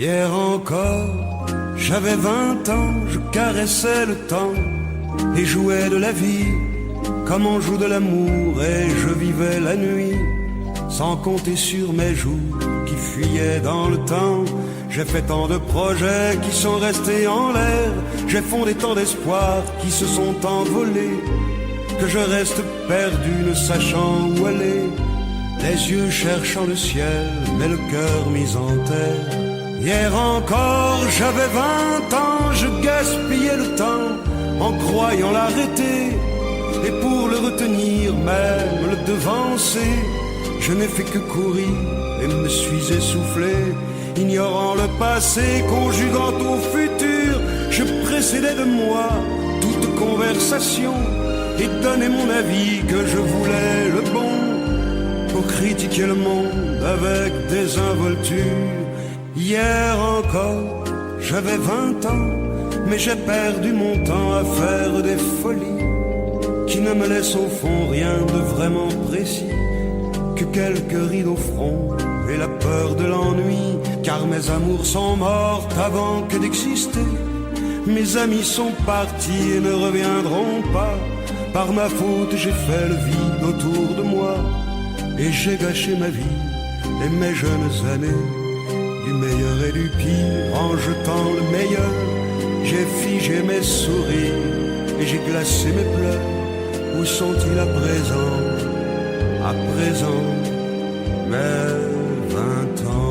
Hier encore, j'avais 20 ans, je caressais le temps et jouais de la vie comme on joue de l'amour, et je vivais la nuit sans compter sur mes jours qui fuyaient dans le temps. J'ai fait tant de projets qui sont restés en l'air, j'ai fondé tant d'espoirs qui se sont envolés, que je reste perdu ne sachant où aller, les yeux cherchant le ciel mais le cœur mis en terre. Hier encore j'avais 20 ans, je gaspillais le temps en croyant l'arrêter, et pour le retenir, même le devancer, je n'ai fait que courir et me suis essoufflé. Ignorant le passé, conjuguant au futur, je précédais de moi toute conversation et donnais mon avis que je voulais le bon, pour critiquer le monde avec désinvolture. Hier encore, j'avais 20 ans, mais j'ai perdu mon temps à faire des folies qui ne me laissent au fond rien de vraiment précis, que quelques rides au front et la peur de l'ennui, car mes amours sont mortes avant que d'exister. Mes amis sont partis et ne reviendront pas. Par ma faute j'ai fait le vide autour de moi, et j'ai gâché ma vie et mes jeunes années, du meilleur et du pire en jetant le meilleur. J'ai figé mes sourires et j'ai glacé mes pleurs. Où sont-ils à présent, mes 20 ans?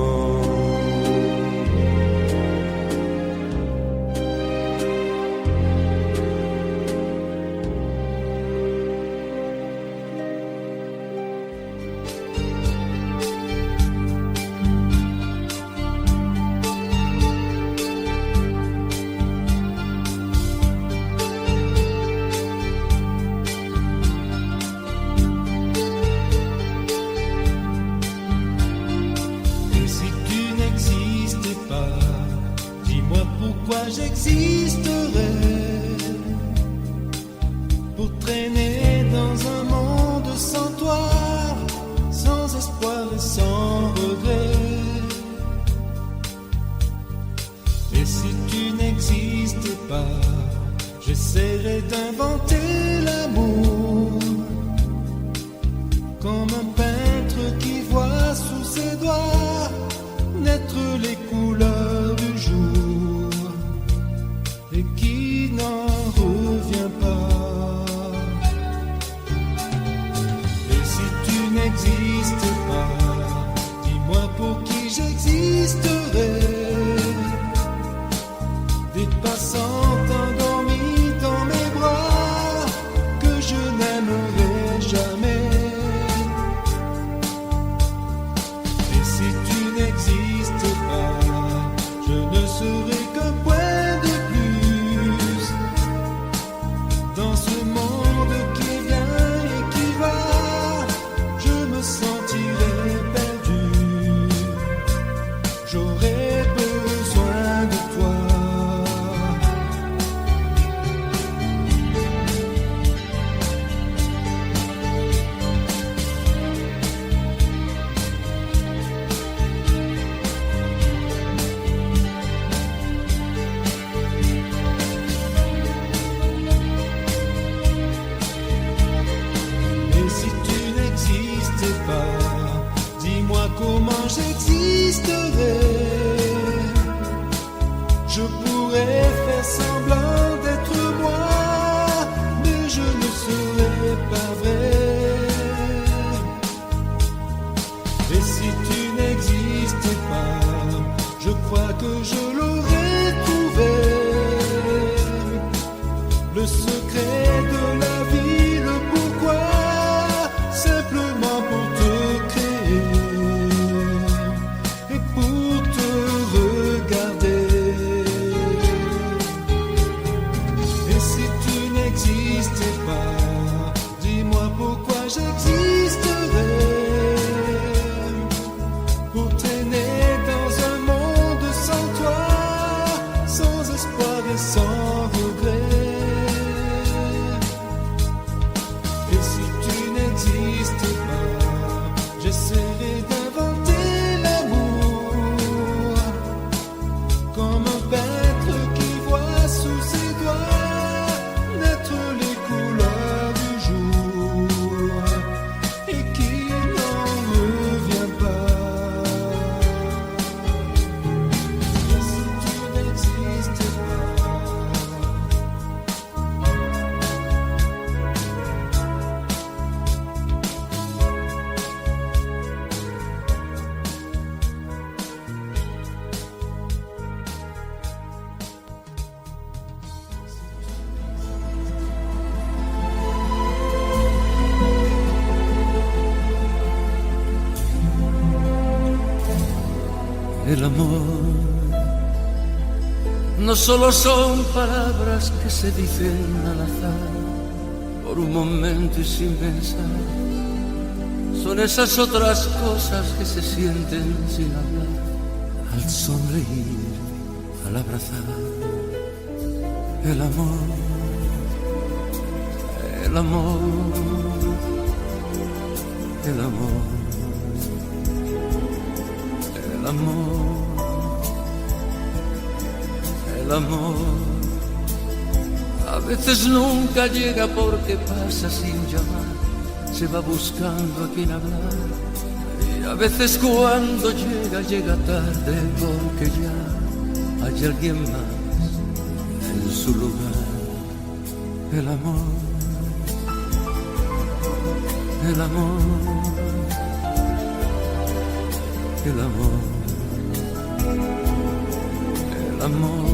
Pourquoi j'existerais pour traîner dans un monde sans toi, sans espoir et sans regret? Et si tu n'existais pas, j'essaierais d'inventer l'amour, comme un peintre qui voit sous ses doigts naître les couleurs du jour et qui n'en revient pas. Et si tu n'existes pas, dis-moi pour qui j'existerais. Des passantes endormies dans mes bras que je n'aimerai jamais. Et si tu n'existes pas, je ne serai qu'un point de plus dans ce monde qui vient et qui va. Je me sentirai perdu, j'aurai besoin de toi. Et si tu n'existais pas, dis-moi comment j'existerais. Je pourrais faire semblant d'être moi, mais je ne serais pas vrai. Et si tu n'existais pas, je crois que je l'aurais trouvé, le secret de la vie, le pourquoi, simplement pour te créer et pour te regarder. Et si tu n'existais pas, dis-moi pourquoi j'existerais, pour traîner dans un monde sans toi, El amor no solo son palabras que se dicen al azar, por un momento y sin pensar. Son esas otras cosas que se sienten sin hablar, al sonreír, al abrazar. El amor, el amor, el amor, el amor, el amor. A veces nunca llega porque pasa sin llamar, se va buscando a quien hablar. Y a veces cuando llega, llega tarde porque ya hay alguien más en su lugar. El amor, el amor, el amor, el amor,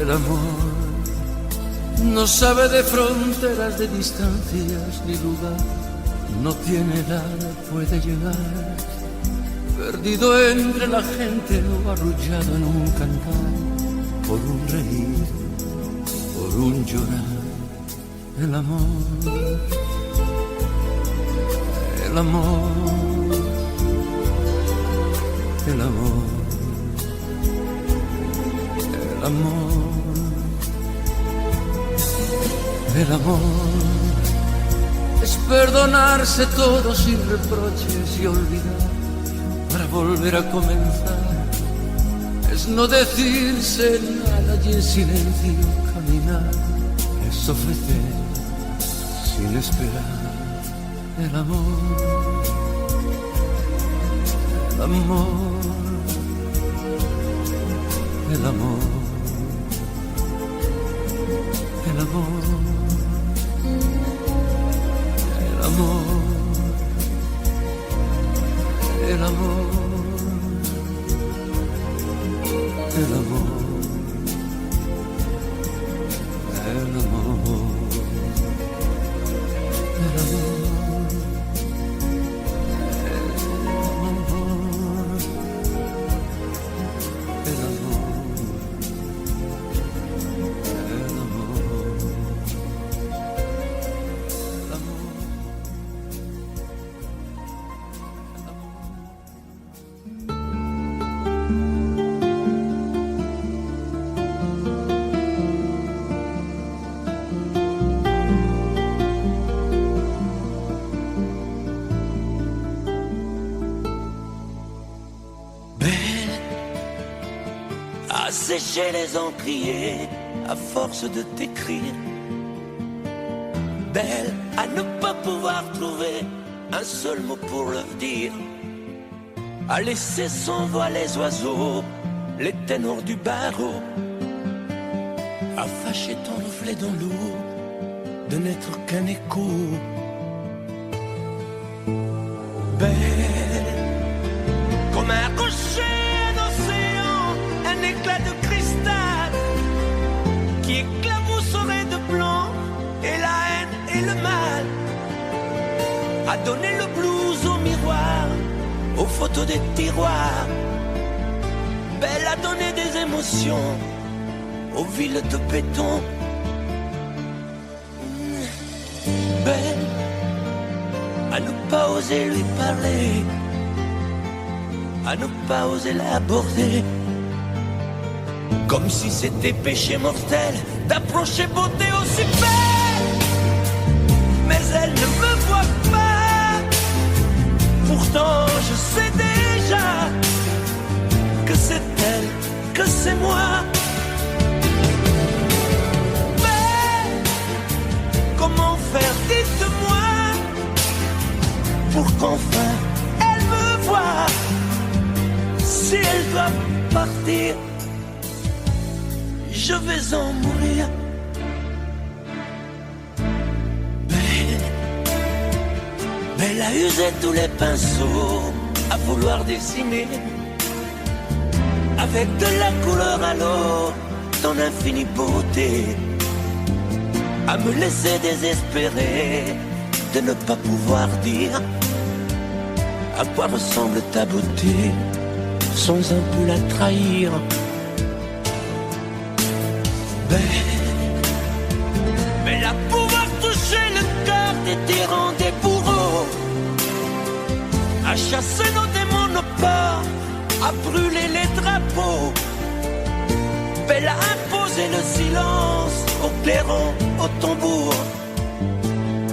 el amor. No sabe de fronteras, de distancias ni lugar, no tiene edad, puede llegar, perdido entre la gente o arrullado en un cantar, por un reír, por un llorar. El amor, el amor, el amor, el amor. El amor es perdonarse todo sin reproches y olvidar para volver a comenzar. Es no decirse nada y en silencio caminar. Es ofrecer sin esperar. El amor, el amor, el amor, el amor. El amor, el amor, el amor, el amor, el amor, el amor. Sécher les encriers à force de t'écrire. Belle à ne pas pouvoir trouver un seul mot pour leur dire. À laisser s'envoler les oiseaux, les ténors du barreau. À fâcher ton reflet dans l'eau, de n'être qu'un écho. Belle comme un rocher. Un éclat de cristal qui éclabousserait de blanc et la haine et le mal. A donné le blues au miroir, aux photos des tiroirs. Belle a donné des émotions aux villes de béton. Belle à ne pas oser lui parler, à ne pas oser l'aborder. Comme si c'était péché mortel d'approcher beauté aussi belle. Mais elle ne me voit pas. Pourtant je sais déjà que c'est elle, que c'est moi. Mais comment faire, dites-moi, pour qu'enfin elle me voie. Si elle doit partir, je vais en mourir. Belle a usé tous les pinceaux à vouloir dessiner avec de la couleur à l'eau ton infinie beauté, à me laisser désespérer de ne pas pouvoir dire À quoi ressemble ta beauté sans un peu la trahir? Mais à pouvoir toucher le cœur des tyrans, des bourreaux, à chasser nos démons, nos peurs, à brûler les drapeaux, belle à imposer le silence aux clairons, aux tambours,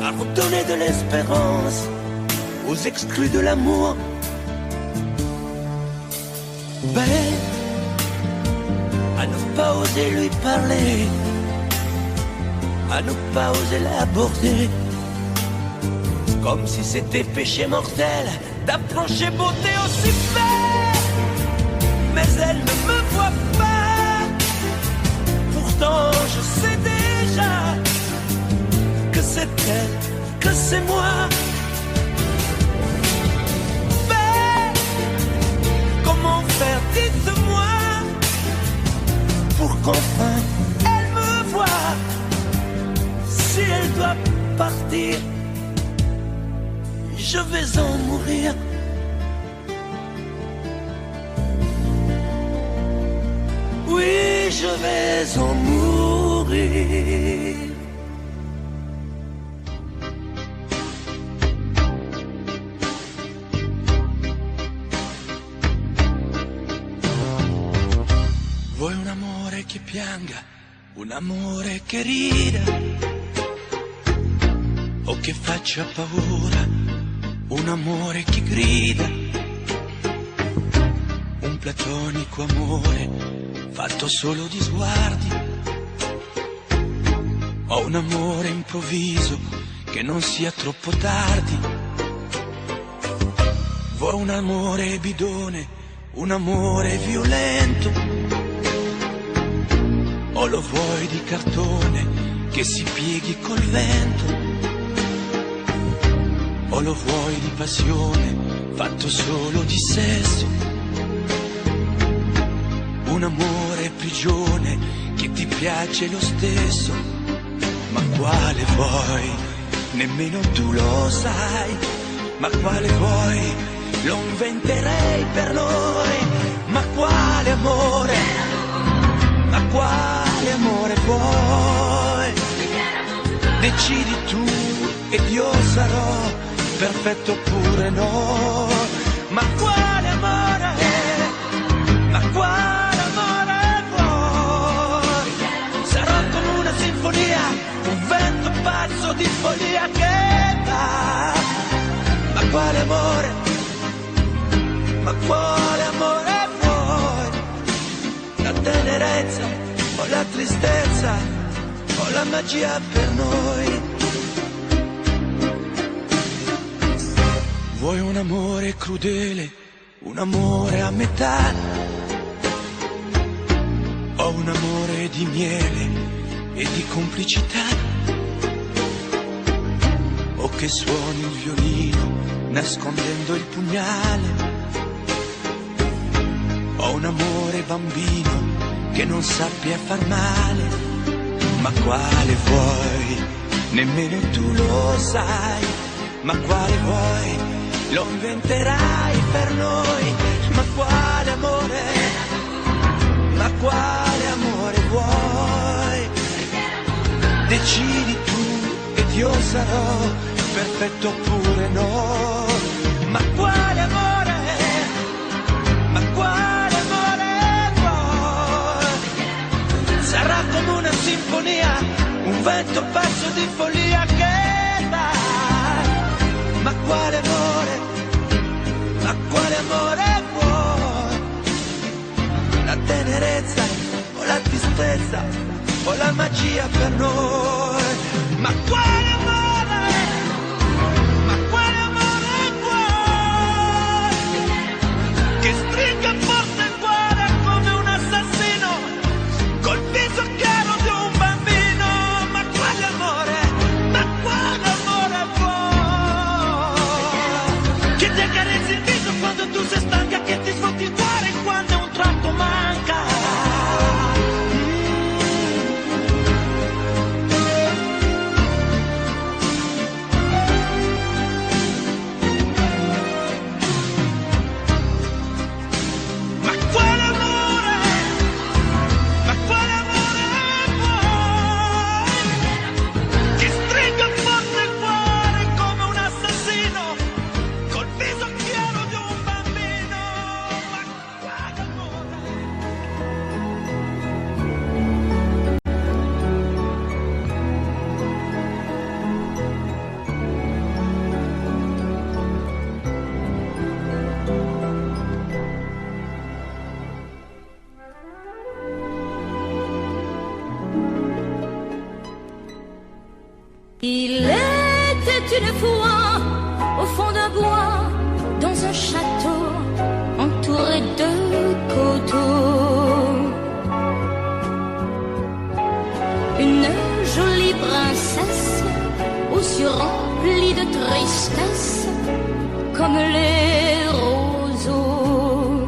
à redonner de l'espérance aux exclus de l'amour. Belle à ne pas oser lui parler, à ne pas oser l'aborder, comme si c'était péché mortel d'approcher beauté aussi belle. Mais elle ne me voit pas, pourtant je sais déjà que c'est elle, que c'est moi. Belle, comment faire, dites-moi, pour qu'enfin elle me voie. Si elle doit partir, je vais en mourir. Oui, je vais en mourir. Vuoi un amore che pianga, un amore che rida, o che faccia paura, un amore che grida, un platonico amore fatto solo di sguardi, o un amore improvviso che non sia troppo tardi. Vuoi un amore bidone, un amore violento, o lo vuoi di cartone che si pieghi col vento, o lo vuoi di passione fatto solo di sesso, un amore prigione che ti piace lo stesso. Ma quale vuoi? Nemmeno tu lo sai. Ma quale vuoi? Lo inventerei per noi. Ma quale amore? Ma quale amore vuoi? Decidi tu ed io sarò perfetto oppure no. Ma quale amore? Ma quale amore vuoi? Sarò come una sinfonia, un vento pazzo di follia che va. Ma quale amore? Ma quale amore vuoi? La tenerezza o la tristezza o la magia per noi? Vuoi un amore crudele, un amore a metà, o un amore di miele e di complicità, o che suoni il violino nascondendo il pugnale, o un amore bambino che non sappia far male. Ma quale vuoi? Nemmeno tu lo sai. Ma quale vuoi? Lo inventerai per noi. Ma quale amore? Ma quale amore vuoi? Decidi tu ed io sarò perfetto oppure no. Ma quale amore? Ma quale amore vuoi? Sarà come una sinfonia, un vento pazzo di follia che va. Ma quale amore? Ma quale amore vuoi? La tenerezza o la tristezza o la magia per noi? Ma quale amore? Ma quale amore vuoi? Che stringa forte il cuore come un assassino col viso chiaro di un bambino. Ma quale amore? Ma quale amore vuoi? Che ti accarezzi il viso quando tu sei stanca, che ti sfotti il cuore quando un tratto manca. une fois au fond d'un bois, dans un château entouré de coteaux. Une jolie princesse aux yeux remplis de tristesse comme les roseaux.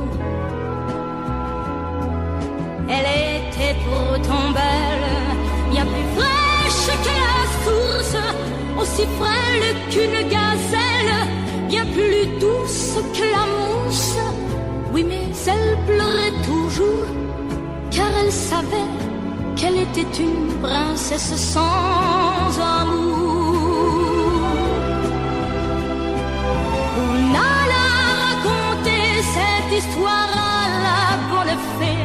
Elle était pourtant belle, bien plus fraîche que la source, aussi frêle qu'une gazelle, bien plus douce que la mousse. Oui, mais elle pleurait toujours, car elle savait qu'elle était une princesse sans amour. On alla raconter cette histoire à la bonne fée,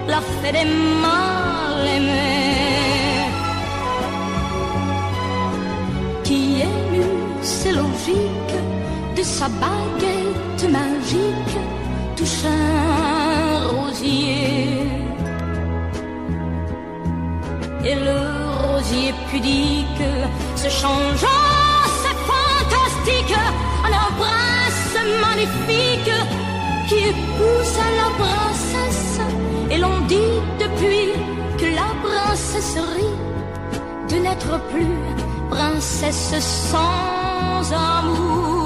la fée des mal-aimés, qui émue, c'est logique, de sa baguette magique touche un rosier. Et le rosier pudique se changeant, c'est fantastique, en un prince magnifique qui épouse la princesse. Et l'on dit depuis que la princesse rit de n'être plus princesse sans amour.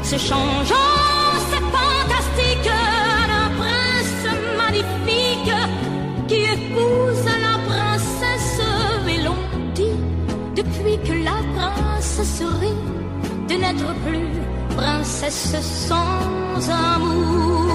Se changeant, c'est fantastique, un prince magnifique qui épouse la princesse. Et l'on dit, depuis que la princesse rit, de n'être plus princesse sans amour.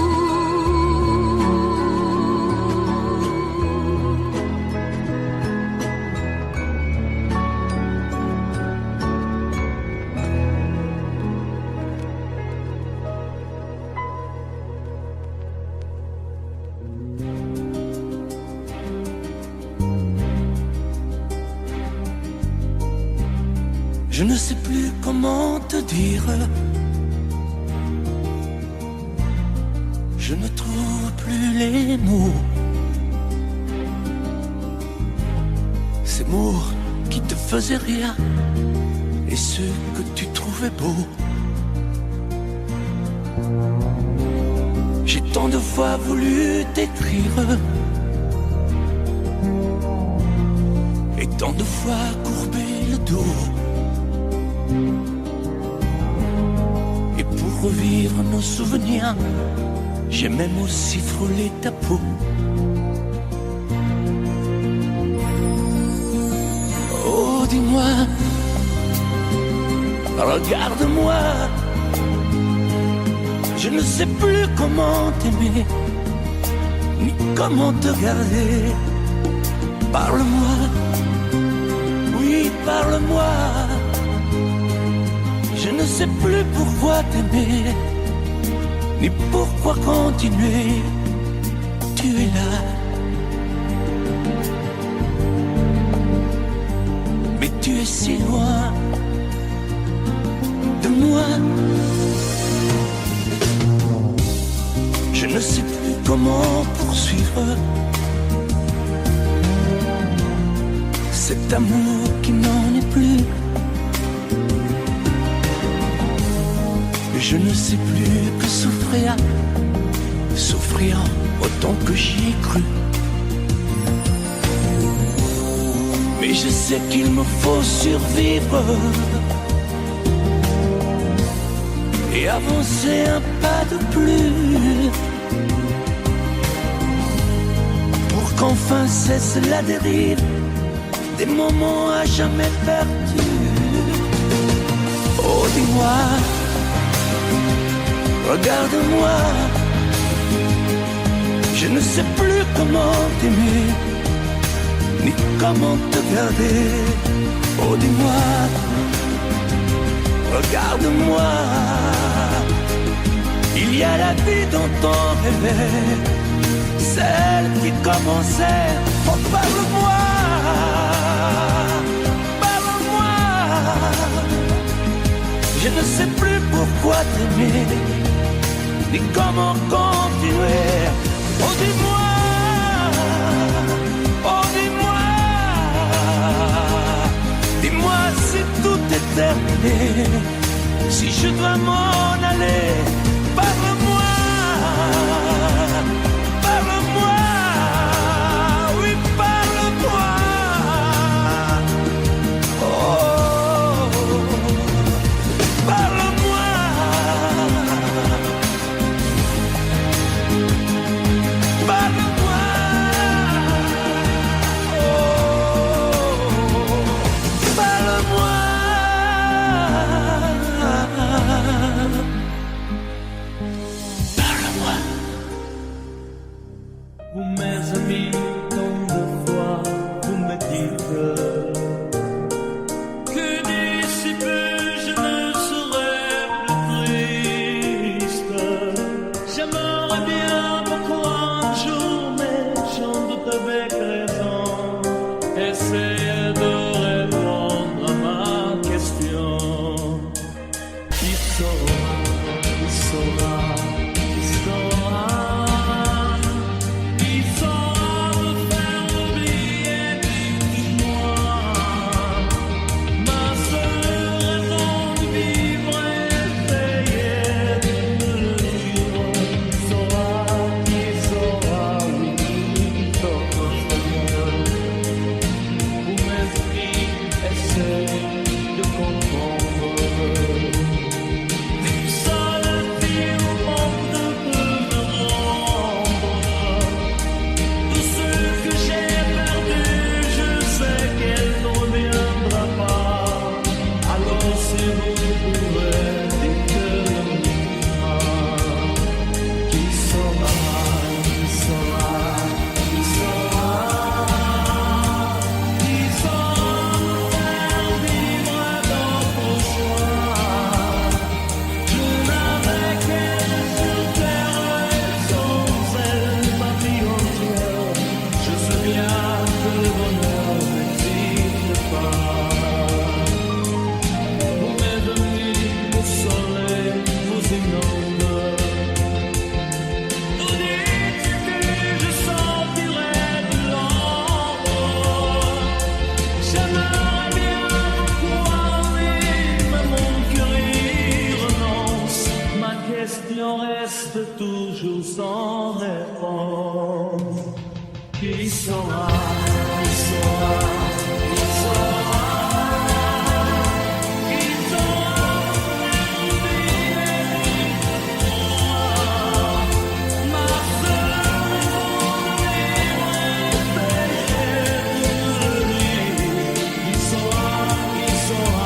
Je ne sais plus comment te dire. Je ne trouve plus les mots. Ces mots qui te faisaient rire et ceux que tu trouvais beaux. J'ai tant de fois voulu t'écrire et tant de fois courbé le dos. Et pour revivre nos souvenirs, j'ai même aussi frôlé ta peau. Oh, dis-moi, regarde-moi, je ne sais plus comment t'aimer, ni comment te garder. Parle-moi, oui, parle-moi. Je ne sais plus pourquoi t'aimer, ni pourquoi continuer. Tu es là, mais tu es si loin de moi. Je ne sais plus comment poursuivre cet amour qui n'en est plus. Je ne sais plus que souffrir, souffrir autant que j'y ai cru. Mais je sais qu'il me faut survivre et avancer un pas de plus pour qu'enfin cesse la dérive des moments à jamais perdus. Oh, dis-moi, regarde-moi, je ne sais plus comment t'aimer, ni comment te garder. Oh, dis-moi, regarde-moi. Il y a la vie dont on rêvait, celle qui commençait. Oh, parle-moi, parle-moi. Je ne sais plus pourquoi t'aimer, ni comment continuer. Oh, dis-moi, oh, dis-moi, dis-moi si tout est terminé, si je dois m'en aller. Parle-moi, parle-moi, oui, parle-moi. Oh, parle-moi, parle-moi. Oh, parle-moi. Vous mes amis, tant de fois, vous me dites que d'ici peu je ne serai plus triste. J'aimerais bien beaucoup un jour, mais j'en doute avec raison. Essayez de répondre à ma question. Qui saura, qui saura, qui saura? Toujours sans réponse. Qui saura, qui saura, qui saura, qui saura ma seule qui saura, qui saura, qui saura.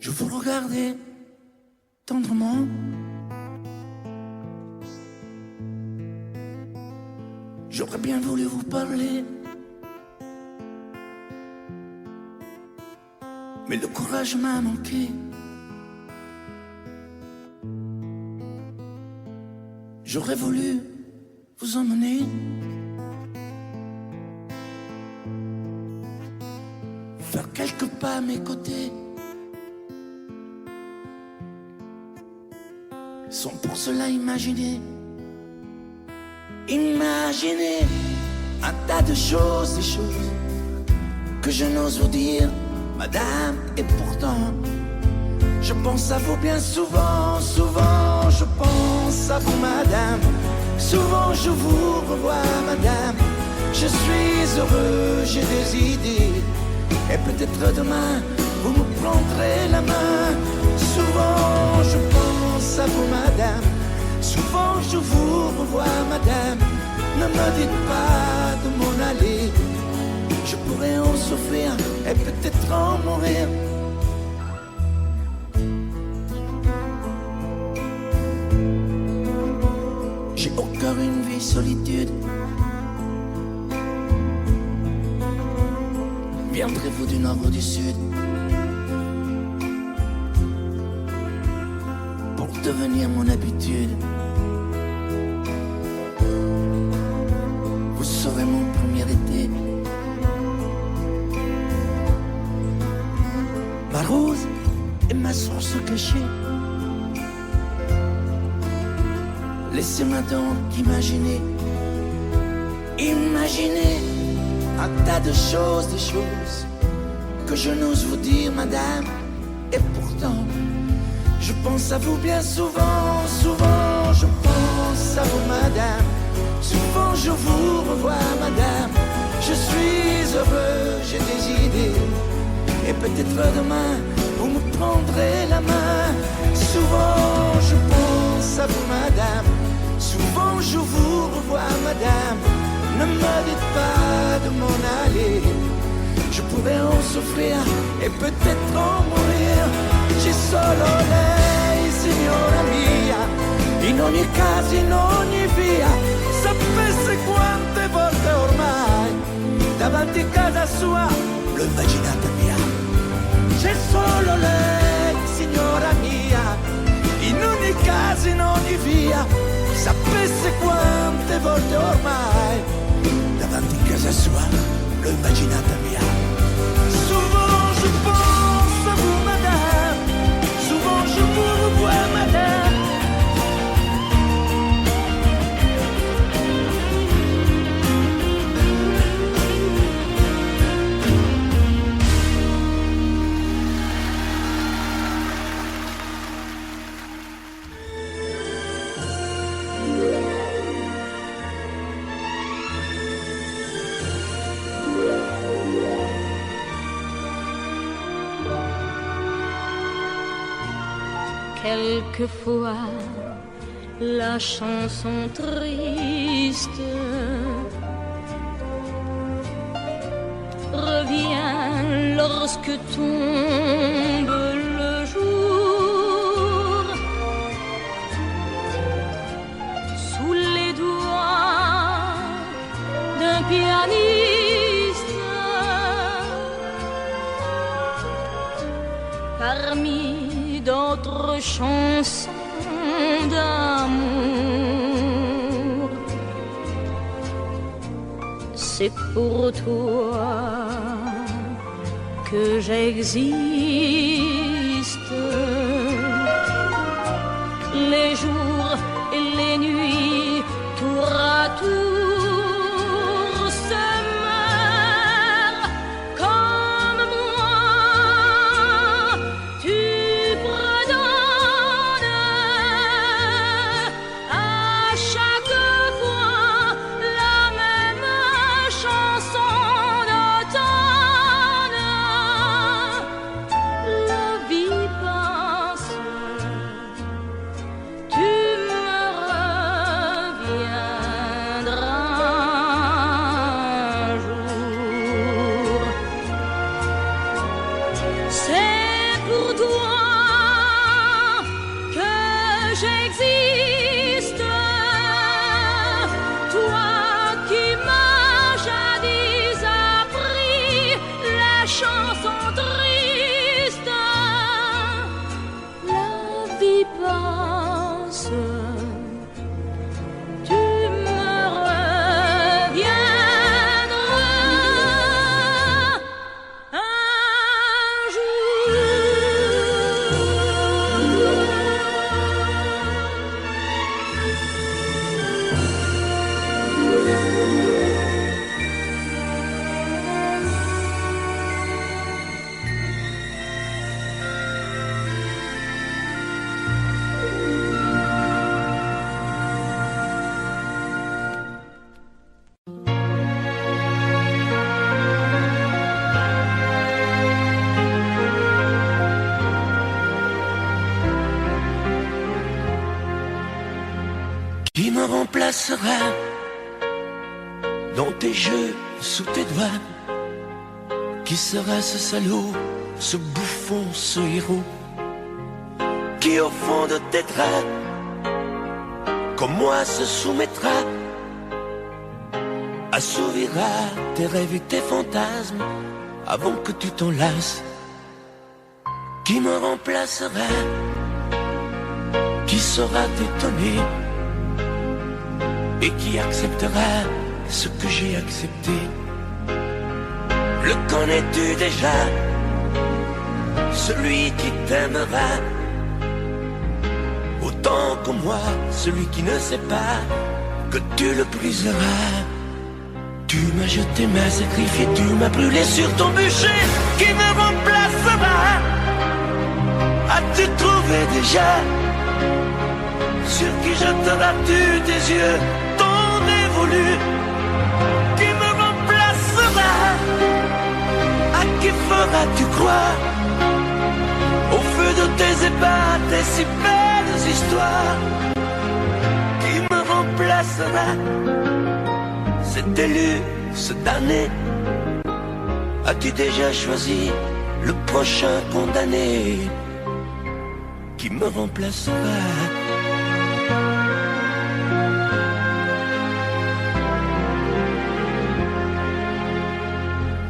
Je vous regardais tendrement. J'aurais bien voulu vous parler, mais le courage m'a manqué. J'aurais voulu vous emmener faire quelques pas à mes côtés, sans pour cela imaginer. Imaginez un tas de choses, des choses que je n'ose vous dire, madame, et pourtant je pense à vous bien souvent, souvent je pense à vous, madame. Souvent je vous revois, madame. Je suis heureux, j'ai des idées, et peut-être demain vous me prendrez la main. Souvent je pense à vous, madame. Souvent je vous revois, madame. Ne me dites pas de m'en aller. Je pourrais en souffrir et peut-être en mourir. J'ai au cœur une vie solitude. Viendrez-vous du nord ou du sud pour devenir mon habitude? Vous saurez mon premier été, ma rose et ma source cachée. Laissez-moi donc imaginer, imaginer un tas de choses, des choses que je n'ose vous dire, madame. Et pourtant, je pense à vous bien souvent, souvent je pense à vous, madame. Souvent je vous revois, madame. Je suis heureux, j'ai des idées, et peut-être demain vous me prendrez la main. Souvent je pense à vous, madame. Souvent je vous revois, madame. Ne me dites pas de m'en aller. Je pourrais en souffrir et peut-être en mourir. Ci solo lei, signora mia, in ogni caso, in ogni via. Sapesse quante volte ormai davanti a casa sua l'ho immaginata mia. C'è solo lei, signora mia, in ogni caso, in ogni via. Sapesse quante volte ormai davanti a casa sua l'ho immaginata mia. Souvent je pense à vous, madame. Souvent je vous revois, madame. Quelquefois, la chanson triste revient lorsque tombe le jour. Sous les doigts d'un pianiste, parmi d'autres chansons d'amour. C'est pour toi que j'existe. Les jours et les nuits, tour à tour, se meurent comme moi. Tu Qui me remplacera dans tes jeux, sous tes doigts? Qui sera ce salaud, ce bouffon, ce héros? Qui au fond de tes draps, comme moi, se soumettra, assouvira tes rêves et tes fantasmes avant que tu t'en lasses? Qui me remplacera? Qui saura t'étonner et qui acceptera ce que j'ai accepté? Le connais-tu déjà? Celui qui t'aimera autant que moi, celui qui ne sait pas que tu le briseras. Tu m'as jeté, m'as sacrifié, tu m'as brûlé sur ton bûcher. Qui me remplacera? As-tu trouvé déjà? Sur qui jetteras-tu tes yeux, ton dévolu? Qui me remplacera? À qui feras-tu croire? Au feu de tes ébats, tes si belles histoires. Qui me remplacera? Cet élu, ce damné. As-tu déjà choisi le prochain condamné? Qui me remplacera?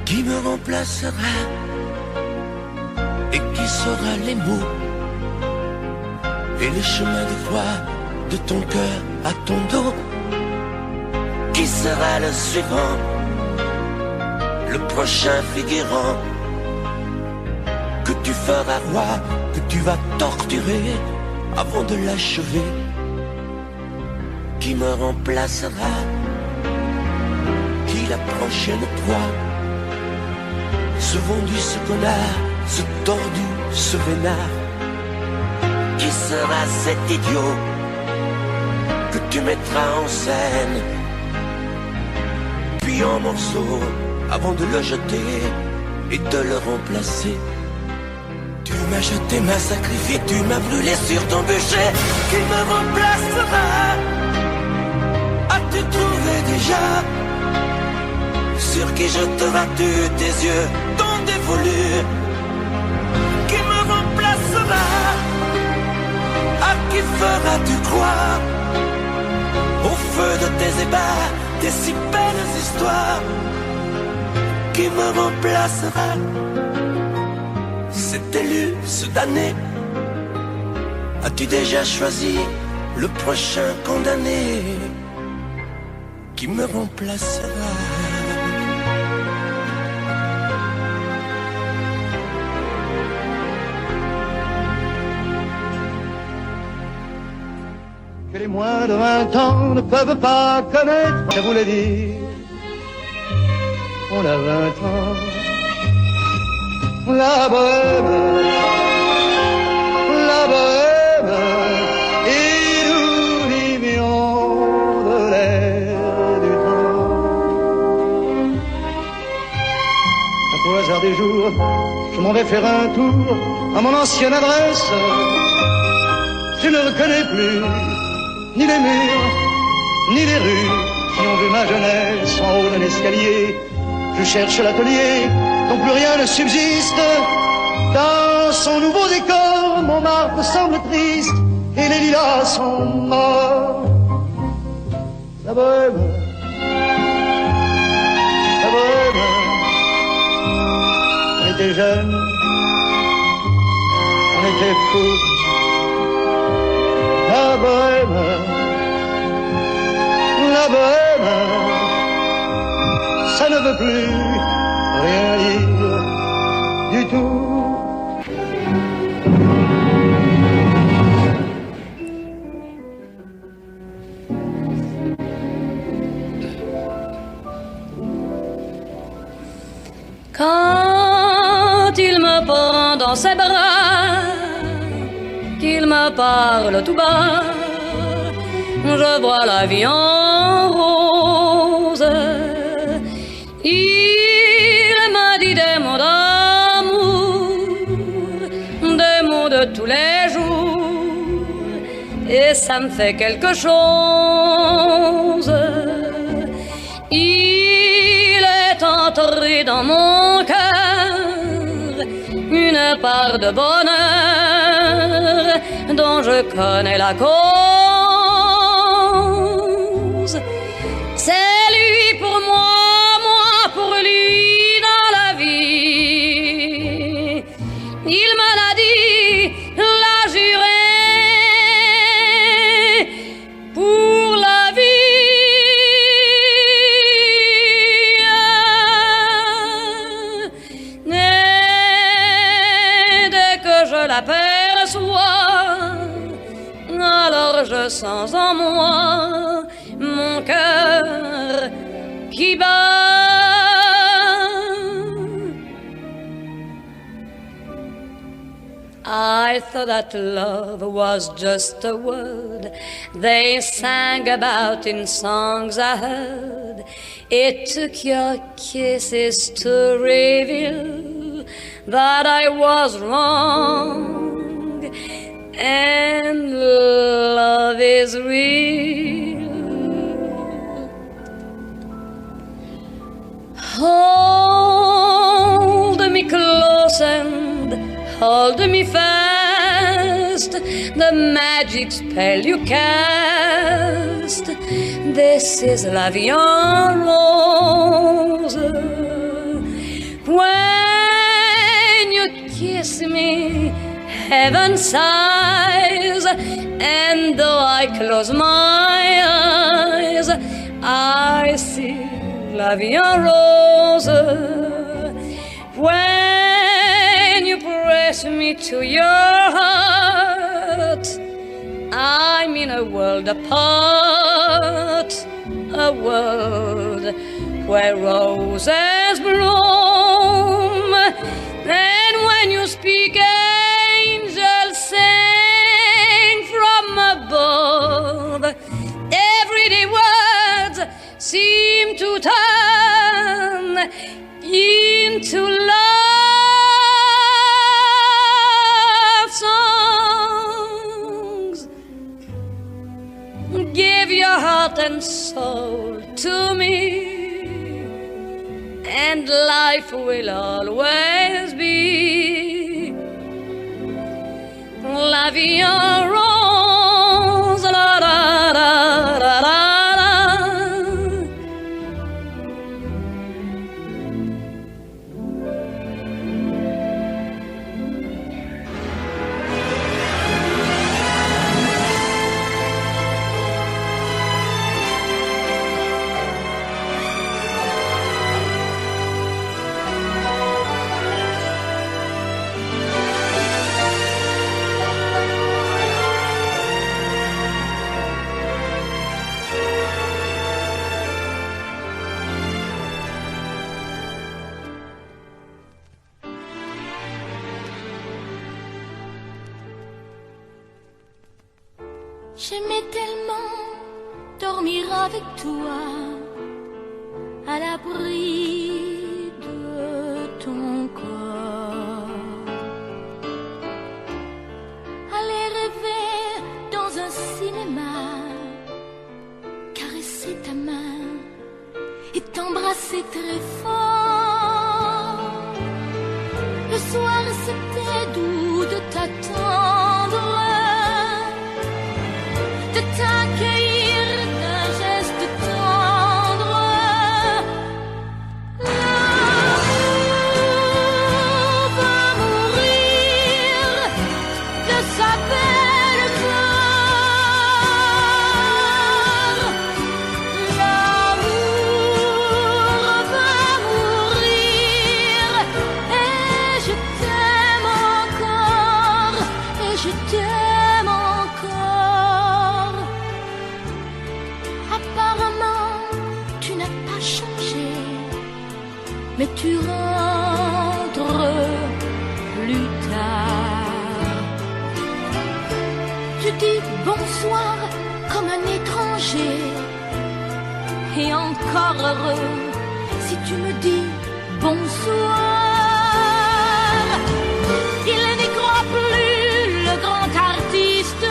Qui me remplacera? Et qui saura les mots et les chemins de croix de ton cœur à ton dos? Qui sera le suivant, le prochain figurant que tu feras roi, que tu vas torturer avant de l'achever? Qui me remplacera? Qui la prochaine proie? Ce vendu, ce connard, ce tordu, ce vénard? Qui sera cet idiot que tu mettras en scène, puis en morceaux, avant de le jeter et de le remplacer? Tu m'as jeté, m'as sacrifié, tu m'as brûlé sur ton bûcher. Qui me remplacera? As-tu trouvé déjà? Sur qui jetteras-tu tes yeux, ton dévolu? Qui me remplacera? À qui feras-tu croire? Au feu de tes ébats, tes si belles histoires. Qui me remplacera? Cet élu, ce damné. As-tu déjà choisi le prochain condamné? Qui me remplacera? Que les moins de 20 ans ne peuvent pas connaître, je vous le dis. On a 20 ans, la bohème, et nous vivions de l'air du temps. Au hasard des jours, je m'en vais faire un tour à mon ancienne adresse. Je ne reconnais plus ni les murs, ni les rues qui ont vu ma jeunesse en haut d'un escalier. Je cherche l'atelier dont plus rien ne subsiste. Dans son nouveau décor, Montmartre semble triste et les lilas sont morts. La bohème, on était jeunes, on était fous. La bohème, ça ne veut plus rien dire du tout. Quand il me prend dans ses bras, qu'il me parle tout bas, je vois la vie en rose. Il m'a dit des mots d'amour, des mots de tous les jours, et et ça me fait quelque chose. Il est entré dans mon cœur une part de bonheur dont je connais la cause. C'est lui pour moi, moi pour lui dans la vie. Il me l'a dit, l'a juré, pour la vie. Et dès que je l'aperçois, alors je sens en moi mon cœur qui bat. I thought that love was just a word they sang about in songs I heard. It took your kisses to reveal that I was wrong, and love is real. Hold me close and hold me fast, the magic spell you cast. This is la vie en rose. When you kiss me, heaven sighs, and though I close my eyes, I see la vie en rose. When you press me to your heart, I'm in a world apart, a world where roses bloom. And when you speak, angels sing from above. Everyday words seem to turn into love songs. Give your heart and soul to me, and life will always be la vie en rose. La, la, la, la, la. J'aimais tellement dormir avec toi, à l'abri de ton corps. Aller rêver dans un cinéma, caresser ta main et t'embrasser très fort. Le soir c'était doux de t'attendre, de t'accueillir d'un geste tendre. L'amour va mourir de sa belle fleur. L'amour va mourir et je t'aime encore, et je t'aime encore. Apparemment, tu n'as pas changé, mais tu rentres plus tard. Tu dis bonsoir comme un étranger, et encore heureux si tu me dis bonsoir. Il n'y croit plus, le grand artiste.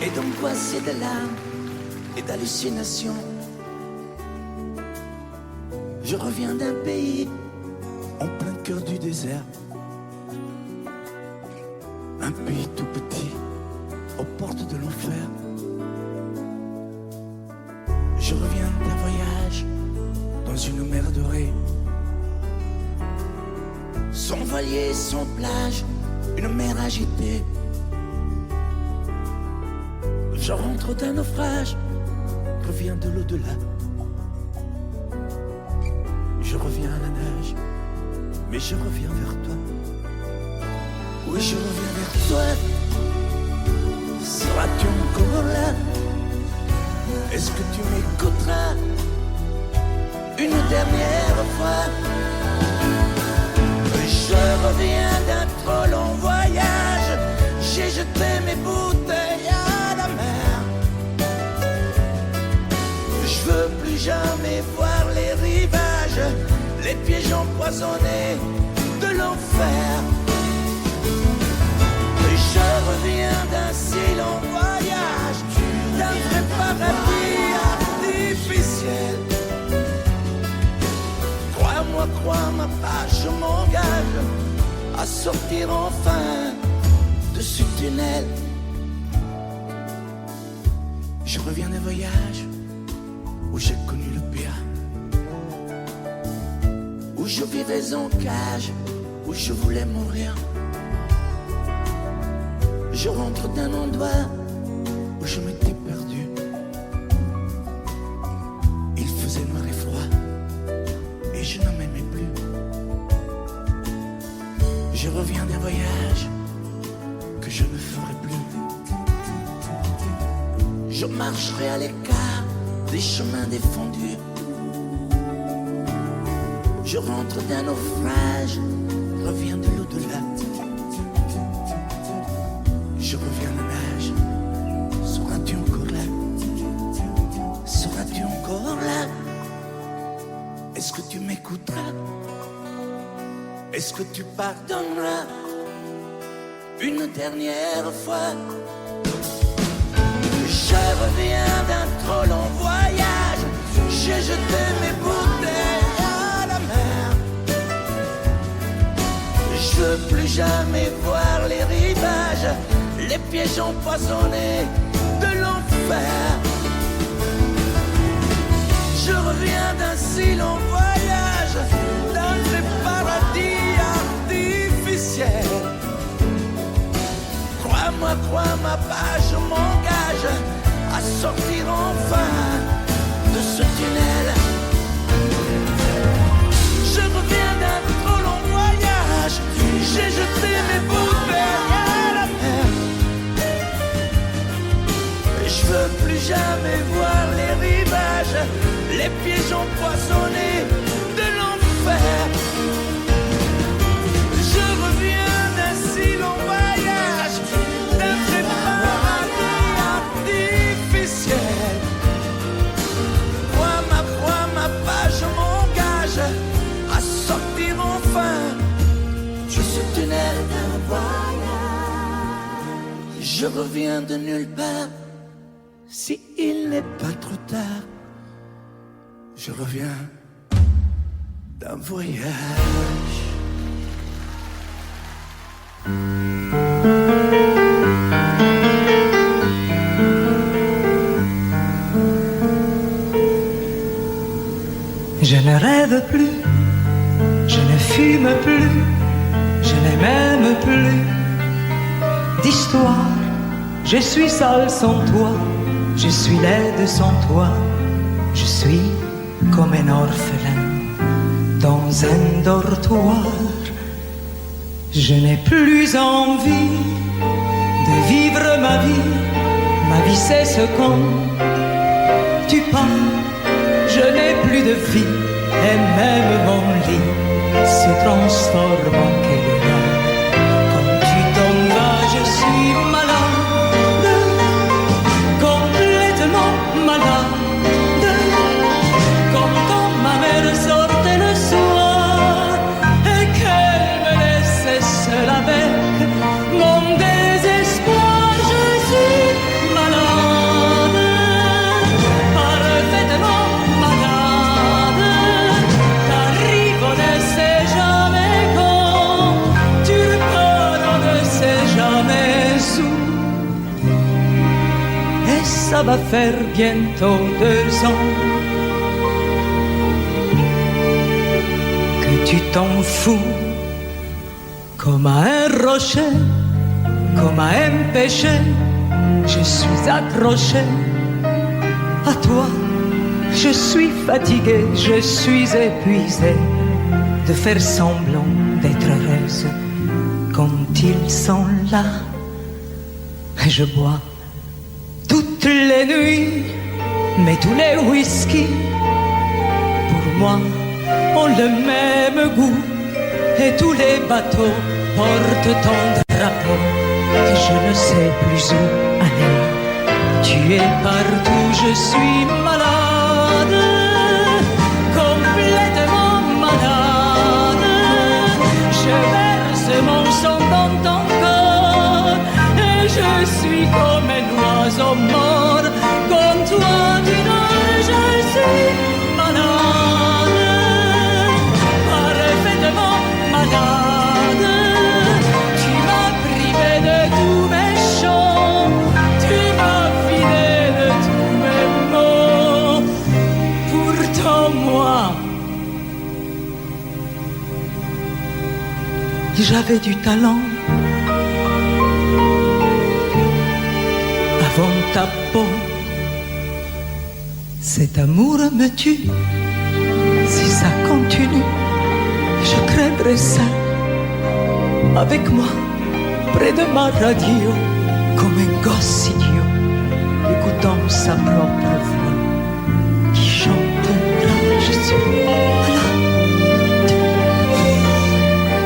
et d'angoisse et de larmes et d'hallucinations. Je reviens d'un pays en plein cœur du désert, un pays tout petit aux portes de l'enfer. Je reviens d'un voyage dans une mer dorée, sans voilier, sans plage, une mer agitée. Je rentre d'un naufrage, reviens de l'au-delà. Je reviens à la nage, mais je reviens vers toi. Oui, je reviens vers toi. Seras-tu encore là? Est-ce que tu m'écouteras une dernière fois? Je reviens d'un trop long voyage, j'ai jeté mes bouteilles à la mer. Je veux plus jamais voir les rivages, les pièges empoisonnés de l'enfer. Je reviens d'un si long voyage, d'un vrai paradis artificiel. Crois-moi, crois-moi pas, je m'engage à sortir enfin de ce tunnel. Je reviens d'un voyage où j'ai connu le pire, où je vivais en cage, où je voulais mourir. Je rentre d'un endroit où je m'étais perdu. Il faisait noir et froid et je n'en m'aimais plus. Je reviens d'un voyage que je ne ferai plus. Je marcherai à l'écart des chemins défendus. Je rentre d'un naufrage, reviens de l'au-delà. Je reviens à la nage, seras-tu encore là? Seras-tu encore là? Est-ce que tu m'écouteras? Est-ce que tu pardonneras une dernière fois? Je reviens d'un trop long voyage, j'ai jeté mes bouteilles à la mer. Je veux plus jamais voir les rivages, les pièges empoisonnés de l'enfer. Je reviens d'un si long voyage, d'un vrai paradis artificiel. Crois-moi, crois-moi pas, je m'engage à sortir enfin de ce tunnel. Je reviens d'un trop long voyage, j'ai jeté mes bouteilles à la mer. Je veux plus jamais voir les rivages, les pièges empoisonnés de l'enfer. Je reviens d'un si long voyage, d'un vrai paradis artificiel. Crois-moi pas, je m'engage à sortir enfin de ce tunnel d'un voyage. Je reviens de nulle part. Si il n'est pas trop tard, je reviens d'un voyage. Je ne rêve plus, je ne fume plus, je n'ai même plus d'histoire. Je suis seul sans toi, je suis laide sans toi, je suis comme un orphelin dans un dortoir. Je n'ai plus envie de vivre ma vie cesse quand tu pars. Je n'ai plus de vie et même mon lit se transforme en Kélia. Quand tu t'en vas, je suis malade, complètement malade. Comme quand ma mère sortait le soir et qu'elle me laissait seule avec mon désespoir. Je suis malade. ça va faire bientôt 2 ans que tu t'en fous comme à un rocher, comme à un péché. Je suis accroché à toi, je suis fatigué, je suis épuisé de faire semblant d'être heureuse quand ils sont là. Je bois toutes les nuits, mais tous les whisky pour moi ont le même goût, et tous les bateaux portent ton drapeau que je ne sais plus où aller. Tu es partout, je suis malade, complètement malade. Je verse mon sang dans ton corps et je suis comme un oiseau mort. Comme toi tu dors, je suis malade, parfaitement malade. Tu m'as privé de tous mes chants, tu m'as vidé de tous mes mots. Pourtant moi, j'avais du talent avant ta peau. Cet amour me tue, si ça continue, je crèverai seul, avec moi, près de ma radio, comme un gosse idiot, écoutant sa propre voix, qui chantera, je suis malade,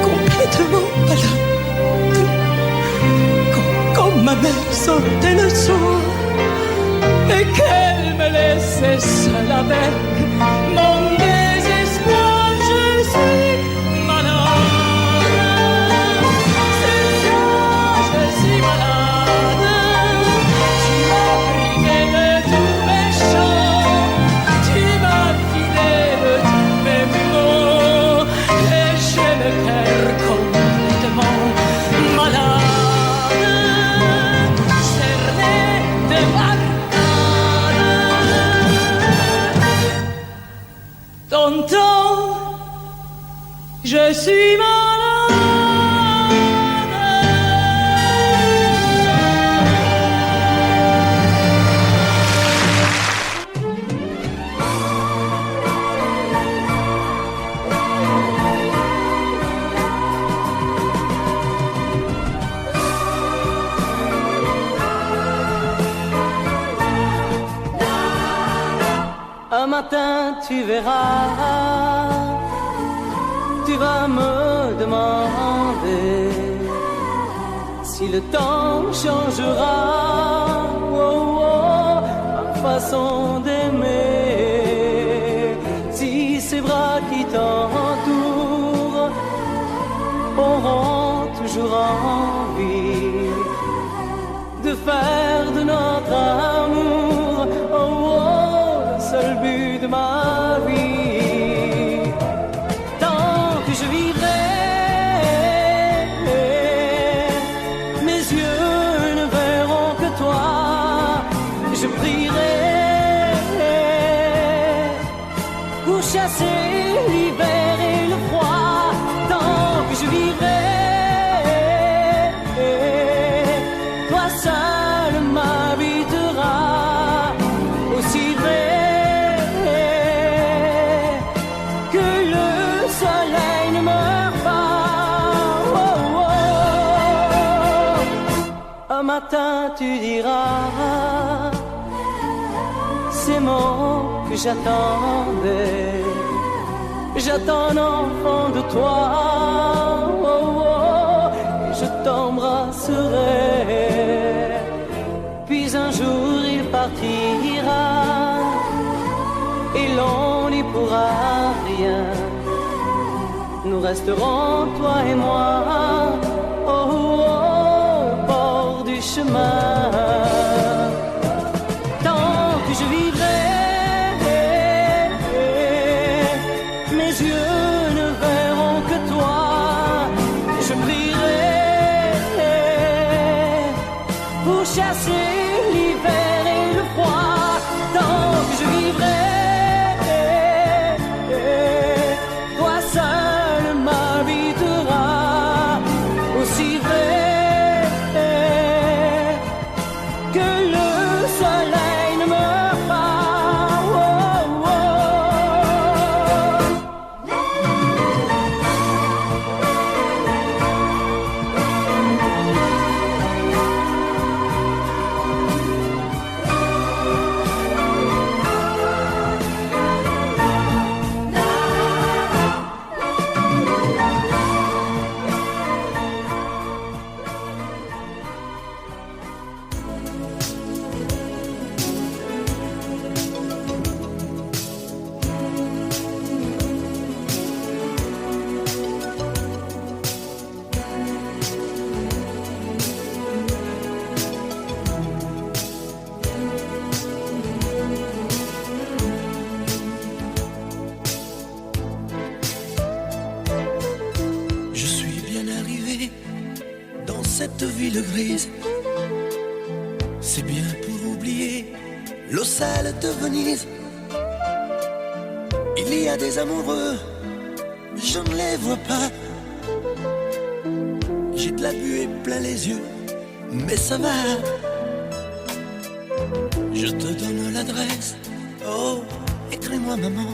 complètement malade, comme ma mère sortait le soir, et qu'elle me laissait seule avec mon désespoir. Je suis malade, c'est ça, je suis malade. Tu m'as privé de tous mes chants, tu m'as vidé de tous mes mots, et j'ai le cœur complètement malade, cerné de malade. Tonton, je suis malade. Un matin tu verras, tu vas me demander si le temps changera ma façon d'aimer, si ces bras qui t'entourent auront toujours envie de faire de notre amour le seul but de ma vie. Tant que je vivrai, mes yeux ne verront que toi. Je prierai pour chasser l'hiver et le froid. Tant que je vivrai, toi seul m'habiteras. Aussi vrai que le soleil ne meurt pas. Un matin tu diras ces mots que j'attendais. J'attends un enfant de toi, et je t'embrasserai. Puis un jour il partira et l'on n'y pourra rien. Nous resterons, toi et moi, au bord du chemin. Tant que je vivrai, mes yeux ne verront que toi. Je prierai pour chasser l'hiver et le froid. arriver dans cette ville grise. C'est bien pour oublier l'eau sale de Venise. Il y a des amoureux, je ne les vois pas. J'ai de la buée plein les yeux, mais ça va. Je te donne l'adresse, oh, écris-moi maman.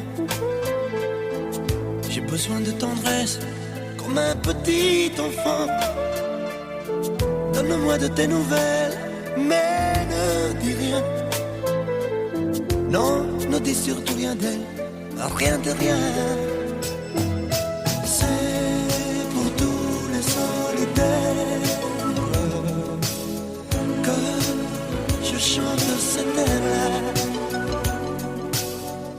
J'ai besoin de tendresse, comme un petit enfant. Donne-moi de tes nouvelles, mais ne dis rien. Non, ne dis surtout rien d'elle, rien de rien. C'est pour tous les solitaires que je chante cet air-là.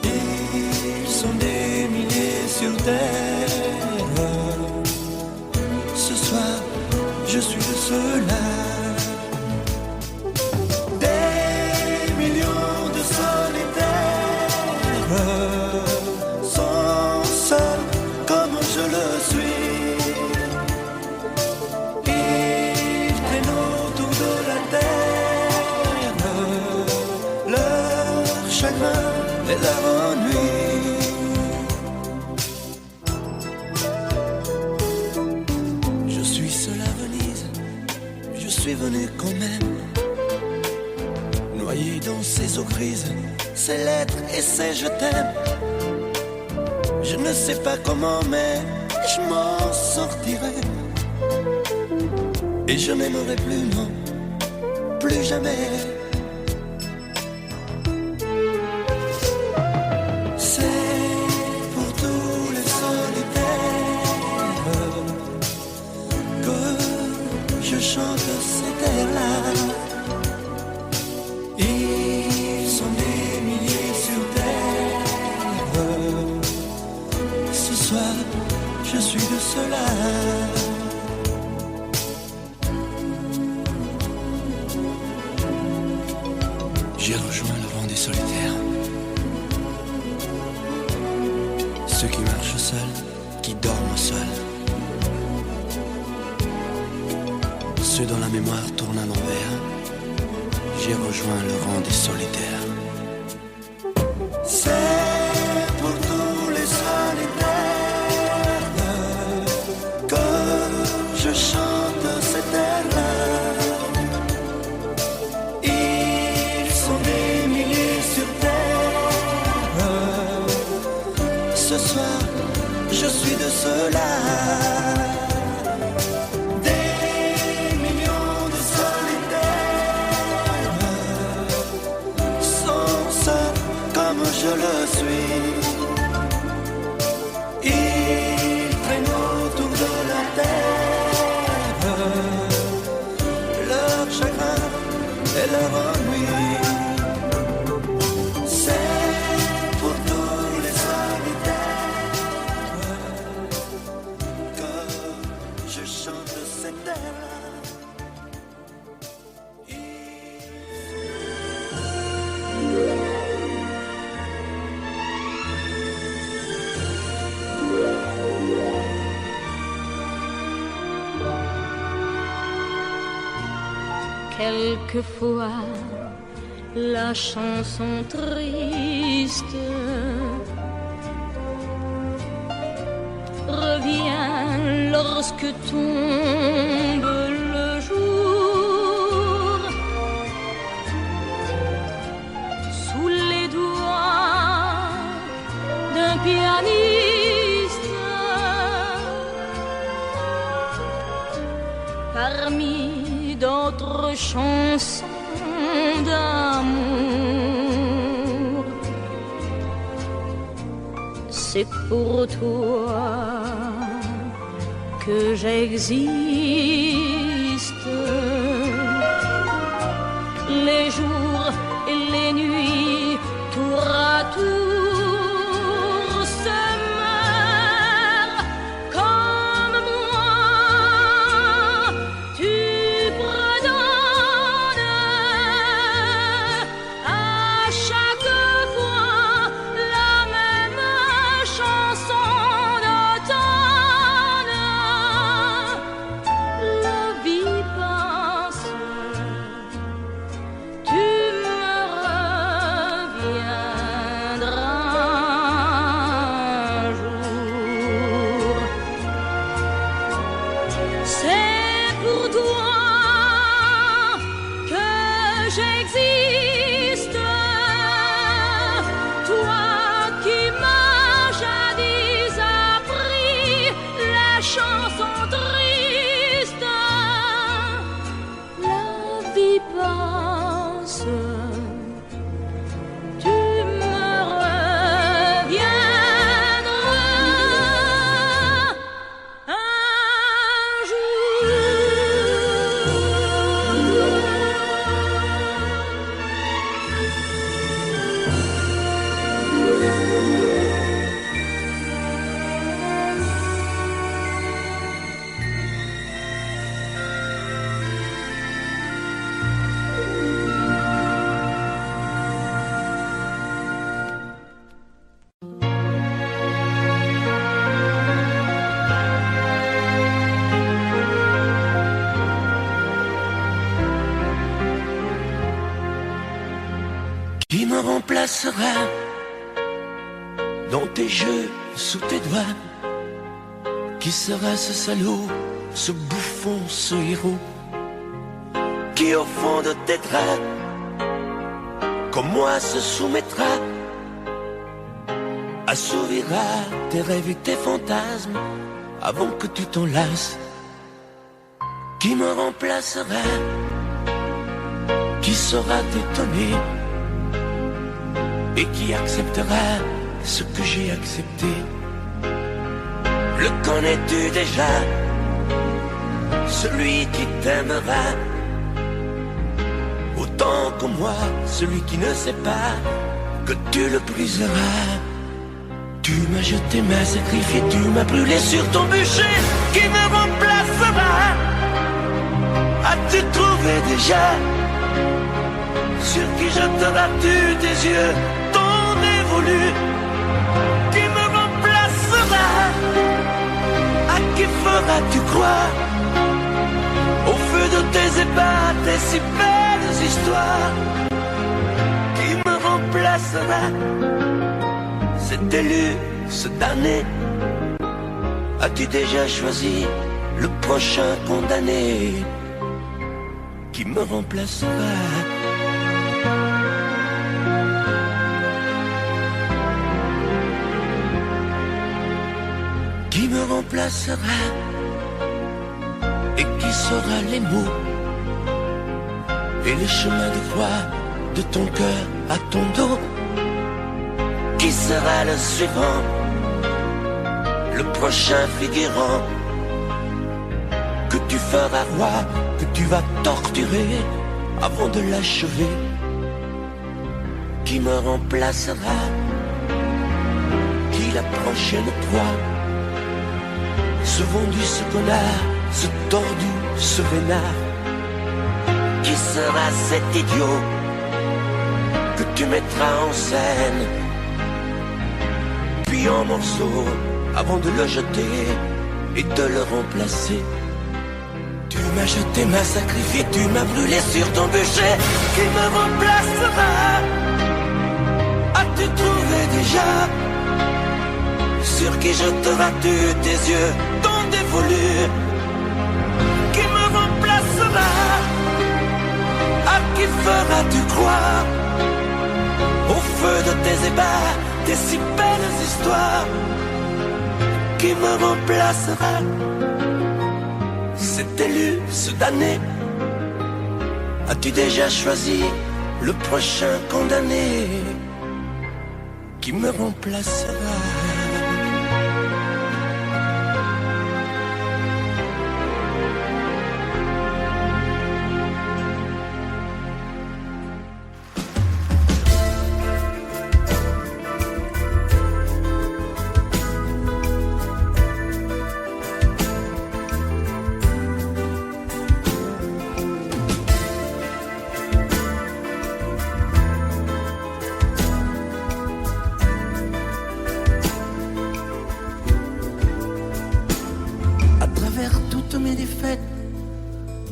Ils sont des milliers sur terre. Ce soir, je suis de ceux-là. Des millions de solitaires sont seuls comme je le suis. Ils traînent autour de la terre leur chagrin et leur ennui. Je suis seul à Venise, je suis venu quand même. Noyé dans ces eaux grises, ces lettres et ces je t'aime. Je ne sais pas comment, mais je m'en sortirai. Et je n'aimerai plus, non, plus jamais. C'est pour tous les solitaires que je chante cet air-là. Ils sont des milliers sur terre. Ce soir, je suis de ceux-là. J'ai rejoint le rang des solitaires. Ceux qui marchent seuls, qui dorment seuls. Ceux dont la mémoire tourne à l'envers. J'ai rejoint le rang des solitaires. C'est pour tous les solitaires que je chante cet air-là. Ils sont des milliers sur terre. Ce soir, je suis de ceux-là. Je le suis. Ils traînent autour de la terre leur chagrin et leur ennui. C'est pour tous les solitaires que je chante cet air-là. Quelquefois, la chanson triste revient lorsque tombe le jour. Sous les doigts d'un pianiste, parmi d'autres chansons d'amour. C'est pour toi que j'existe. Les jours et les nuits, tour à tour, se meurent comme moi. Tu j'existe. Toi qui m'as jadis appris la chanson triste. La vie passe, tu me reviendras un jour. Qui me remplacera dans tes jeux, sous tes doigts? Qui sera ce salaud, ce bouffon, ce héros? Qui au fond de tes draps, comme moi, se soumettra, assouvira tes rêves et tes fantasmes avant que tu t'en lasses? Qui me remplacera? Qui saura t'étonner et qui acceptera ce que j'ai accepté? Le connais-tu déjà? Celui qui t'aimera autant que moi, celui qui ne sait pas que tu le briseras. Tu m'as jeté, m'as sacrifié, tu m'as brûlé sur ton bûcher. Qui me remplacera? As-tu trouvé déjà sur qui jetteras-tu tes yeux, ton dévolu? Qui me remplacera? À qui feras-tu croire au feu de tes ébats, tes si belles histoires? Qui me remplacera? Cet élu, ce damné, as-tu déjà choisi le prochain condamné? Qui me remplacera? Qui me remplacera et qui saura les mots et les chemins de croix de ton cœur à ton dos? Qui sera le suivant, le prochain figurant que tu feras roi, que tu vas torturer avant de l'achever? Qui me remplacera? Qui la prochaine proie? Ce vendu, ce connard, ce tordu, ce vénard? Qui sera cet idiot que tu mettras en scène, puis en morceaux, avant de le jeter et de le remplacer? Tu m'as jeté, m'as sacrifié, tu m'as brûlé sur ton bûcher. Qui me remplacera? As-tu trouvé déjà sur qui jetteras-tu tes yeux, ton dévolu? Qui me remplacera? À qui feras-tu croire au feu de tes ébats, tes si belles histoires? Qui me remplacera? Cet élu, ce damné, as-tu déjà choisi le prochain condamné? Qui me remplacera?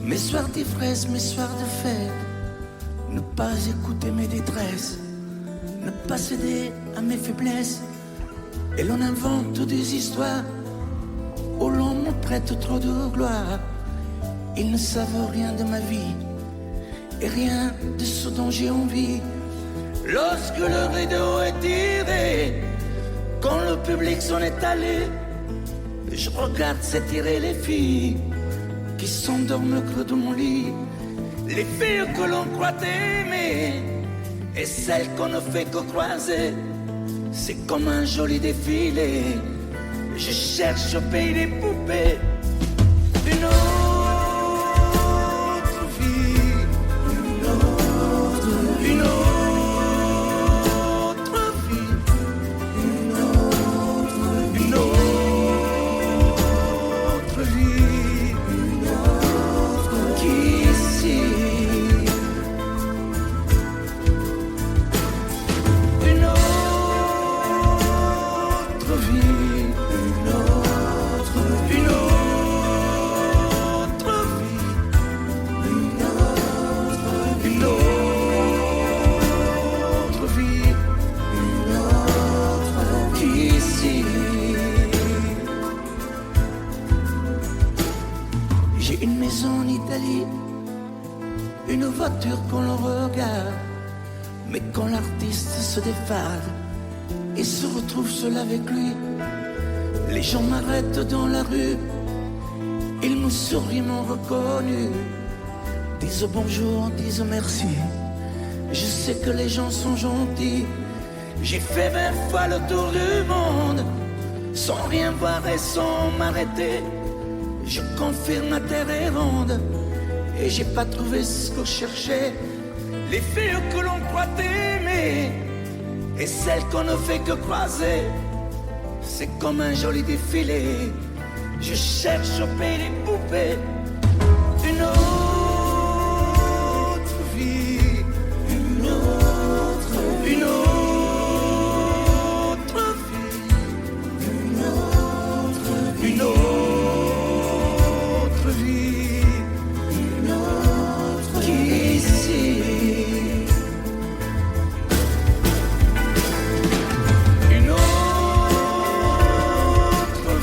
Mes soirs d'ivresse, mes soirs de fête, ne pas écouter mes détresses, ne pas céder à mes faiblesses. Et l'on invente des histoires où l'on me prête trop de gloire. Ils ne savent rien de ma vie, et rien de ce dont j'ai envie. Lorsque le rideau est tiré, quand le public s'en est allé, je regarde s'étirer les filles qui s'endorment creux de mon lit. Les filles que l'on croit aimer et celles qu'on ne fait que croiser. C'est comme un joli défilé. Je cherche au pays des poupées une autre vie, une autre vie, une autre vie, une autre vie, une autre qu'ici. Une autre vie, une autre vie, une autre vie, une autre vie, une autre qu'ici. J'ai une maison en Italie, une voiture qu'on le regarde, mais quand l'artiste se défale et se retrouve seul avec lui, les gens m'arrêtent dans la rue, ils me sourient, m'ont reconnu, disent bonjour, disent merci. Je sais que les gens sont gentils. J'ai fait 20 fois le tour du monde sans rien voir et sans m'arrêter. Je confirme, ma terre est ronde et j'ai pas trouvé ce que je cherchais. Les filles que l'on croit aimer et celles qu'on ne fait que croiser. C'est comme un joli défilé. Je cherche au pays des poupées une autre vie, une autre vie, une autre vie, une autre vie, une autre vie, une autre qu'ici. Une autre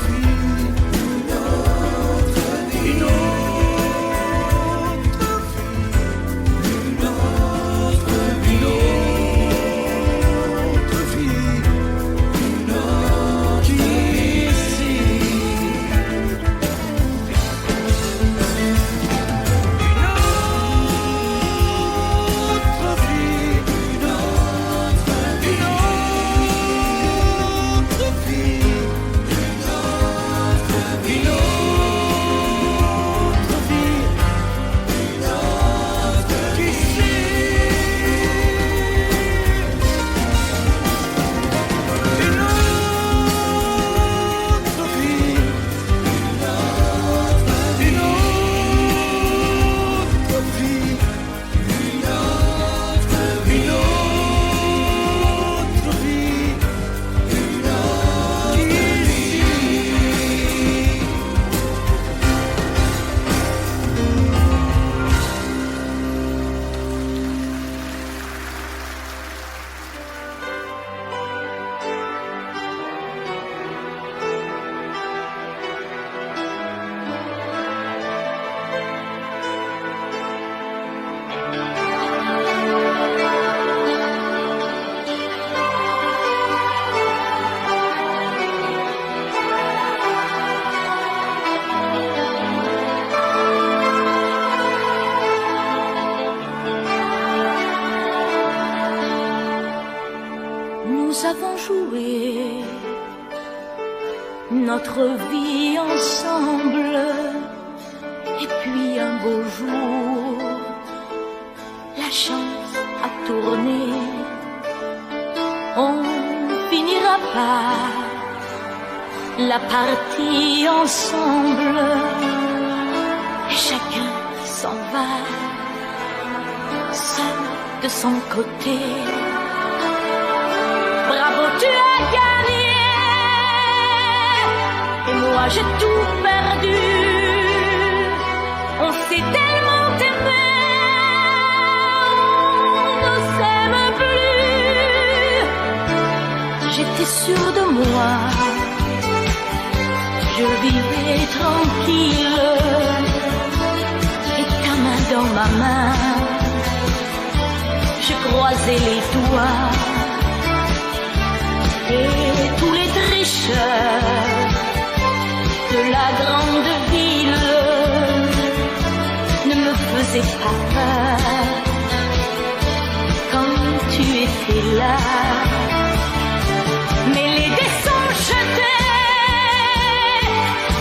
vie, une autre vie, une autre vie, une autre vie, une autre qu'ici. Nous avons joué notre vie ensemble, et puis un beau jour, la chance a tourné. On finira par la partie ensemble, et chacun s'en va, seul de son côté. Bravo, tu as gagné, et moi j'ai tout perdu. On s'est tellement aimé, on ne s'aime plus. J'étais sûre de moi, je vivais tranquille, et ta main dans ma main, j'ai croisé les doigts et tous les tricheurs de la grande ville ne me faisaient pas peur quand tu étais là. Mais les dés sont jetés,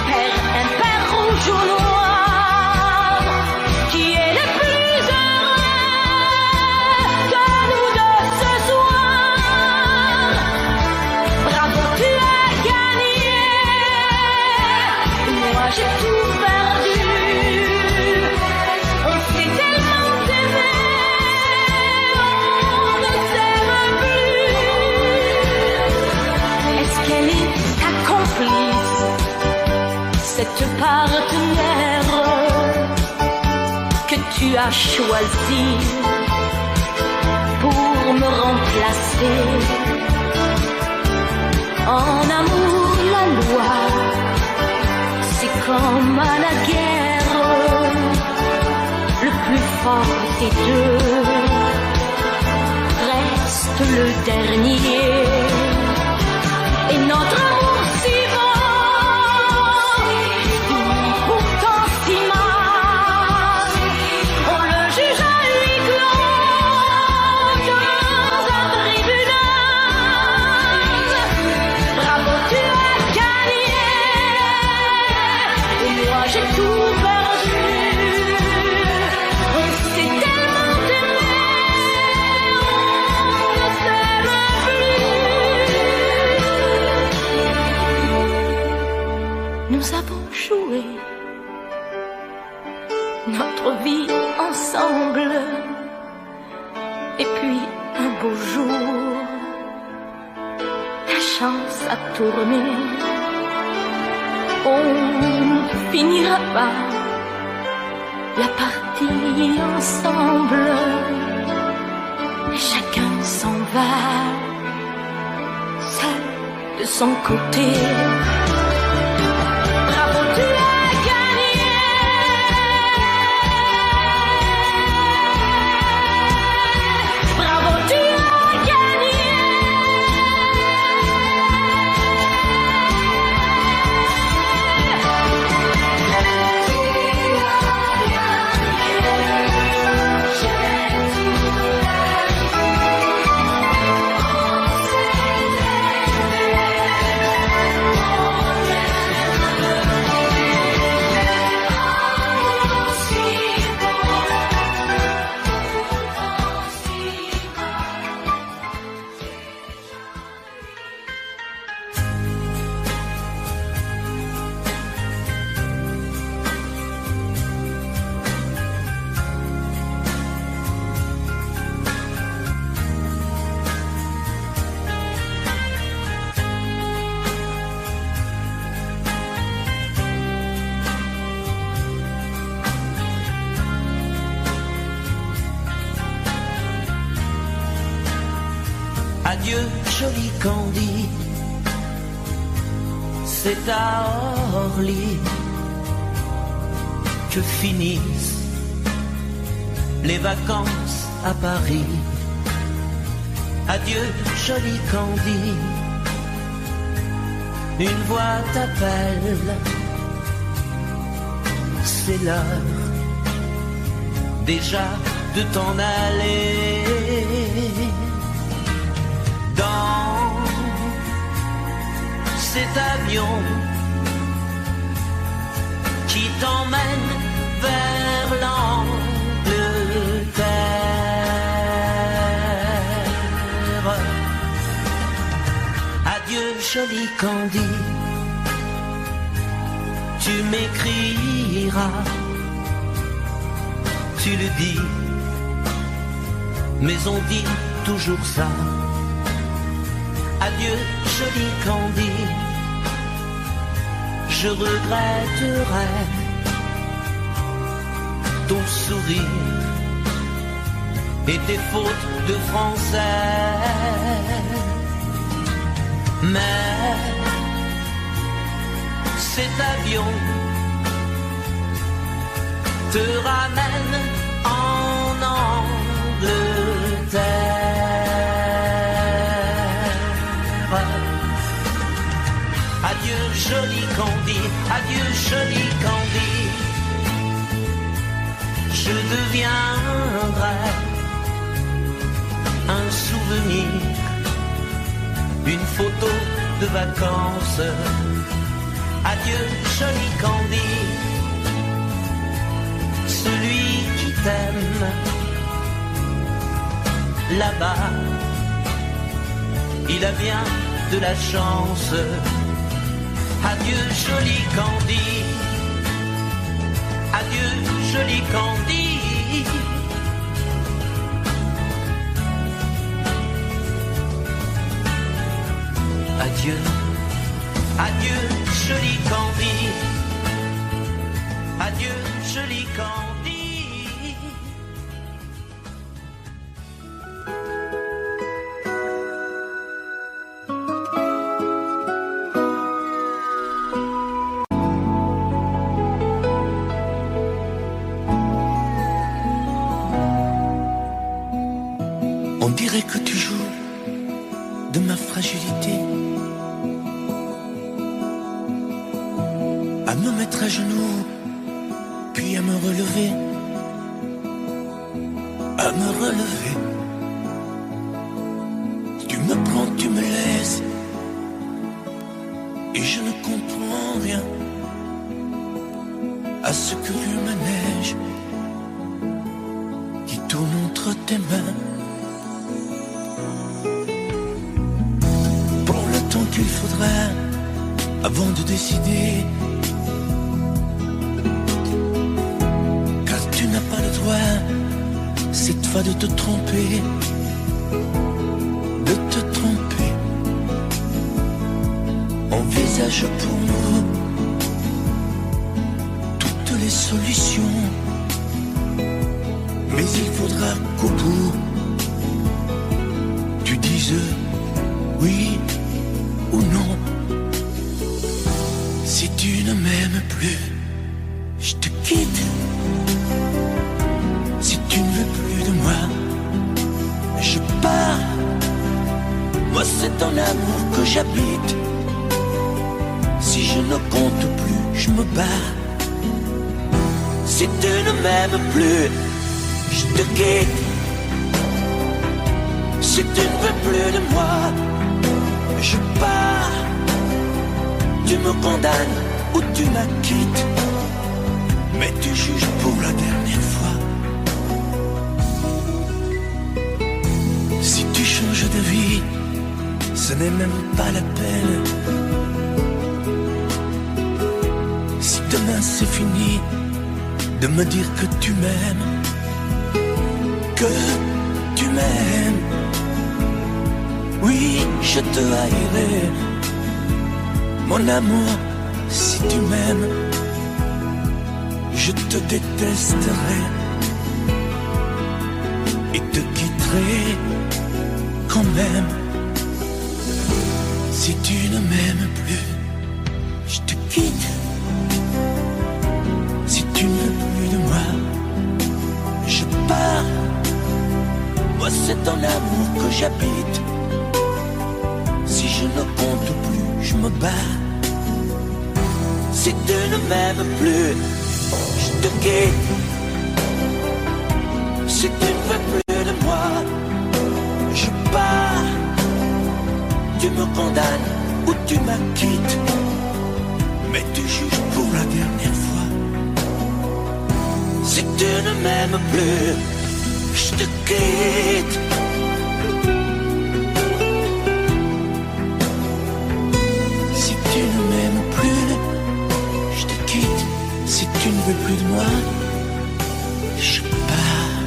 père impair, rouge ou noir, qui est le plus heureux de nous deux ce soir. Bravo, tu as gagné, moi j'ai tout perdu. On s'est tellement aimé, on ne s'aime plus. Est-ce qu'elle est ta complice, cette partenaire que tu as choisie pour me remplacer? En amour, la loi, c'est comme à la guerre, le plus fort des deux reste le dernier. Et notre amour si beau, pourtant si mal, on le juge à huis clos dans un tribunal. Bravo, tu as gagné, et moi j'ai tout perdu. On s'est tellement aimé, on ne s'aime plus. Nous avons joué notre vie ensemble, et puis un beau jour, la chance a tourné. On ne finira pas la partie ensemble, et chacun s'en va, seul de son côté. Bravo, tu as gagné, bravo, tu as gagné. Adieu, joli Candy, c'est à Orly que finissent les vacances à Paris. Adieu, joli Candy, une voix t'appelle, c'est l'heure déjà de t'en aller. Dans cet avion qui t'emmène vers l'Angleterre. Adieu, joli Candy, tu m'écriras, tu le dis, mais on dit toujours ça. Adieu, joli Candy, je regretterai ton sourire et tes fautes de français. Mais cet avion te ramène en Angleterre. joli Candy, adieu joli Candy. Je deviendrai un souvenir, une photo de vacances. Adieu joli Candy, celui qui t'aime là-bas, il a bien de la chance. Adieu joli Candy, adieu joli Candy. Adieu, adieu joli Candy, adieu joli Candy. On dirait que tu joues de ma fragilité, à me mettre à genoux, puis à me relever, à me relever. Tu me prends, tu me laisses, et je ne comprends rien à ce curieux manège qui tourne entre tes mains. Prends le temps qu'il faudra avant de décider, car tu n'as pas le droit cette fois de te tromper, de te tromper. Envisage pour nous toutes les solutions, mais il faudra qu'au bout tu dises oui ou non. Si tu ne m'aimes plus, je te quitte. Si tu ne veux plus de moi, je pars. Moi c'est ton amour que j'habite. Si je ne compte plus, je me bats. Si tu ne m'aimes plus, je te quitte. Si tu ne veux plus de moi, je pars. Tu me condamnes ou tu m'acquittes, mais tu juges pour la dernière fois. Si tu changes de vie, ce n'est même pas la peine. Si demain c'est fini de me dire que tu m'aimes, que tu m'aimes, oui, je te haïrai. Mon amour, si tu m'aimes, je te détesterai et te quitterai quand même. Si tu ne m'aimes plus, je te quitte. Si tu ne veux plus de moi, je pars. Moi c'est ton amour que j'habite. Si je ne compte plus, je me bats. Si tu ne m'aimes plus, je te quitte. Si tu ne veux plus de moi, je pars. Tu me condamnes ou tu m'acquittes, mais tu juges pour la dernière fois. Si tu ne m'aimes plus, je te quitte. Si tu ne m'aimes plus, je te quitte. Si tu ne veux plus de moi, je pars.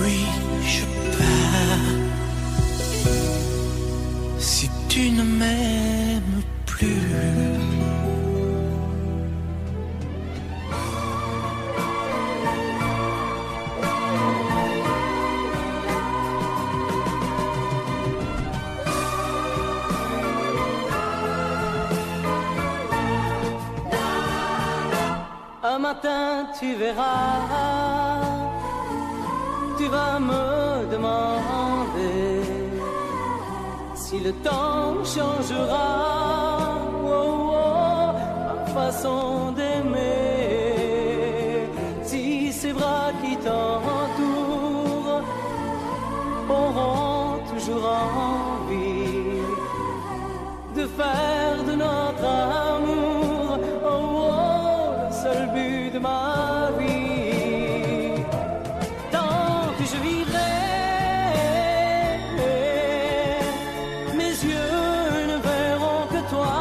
Oui, je pars. Si tu ne m'aimes plus. Un matin tu verras, tu vas me demander si le temps changera façon d'aimer, si ces bras qui t'entourent auront toujours envie de faire de notre amour, oh, oh, le seul but de ma vie. Tant que je vivrai, mes yeux ne verront que toi.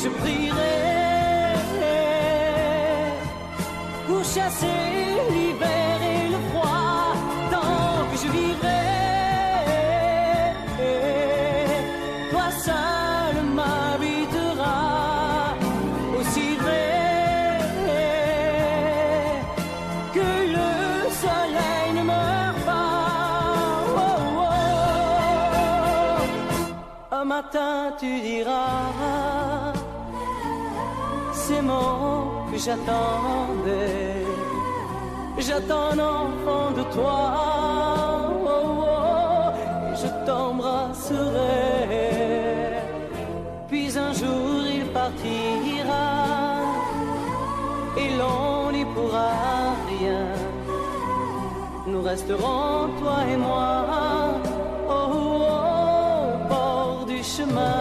Je prierai pour chasser l'hiver et le froid. Tant que je vivrai, toi seul m'habiteras. Aussi vrai que le soleil ne meurt pas. Oh, oh. Un matin tu diras ces mots que j'attendais. J'attends un enfant de toi, oh, oh, et je t'embrasserai. Puis un jour il partira et l'on n'y pourra rien. Nous resterons, toi et moi, oh, oh, au bord du chemin.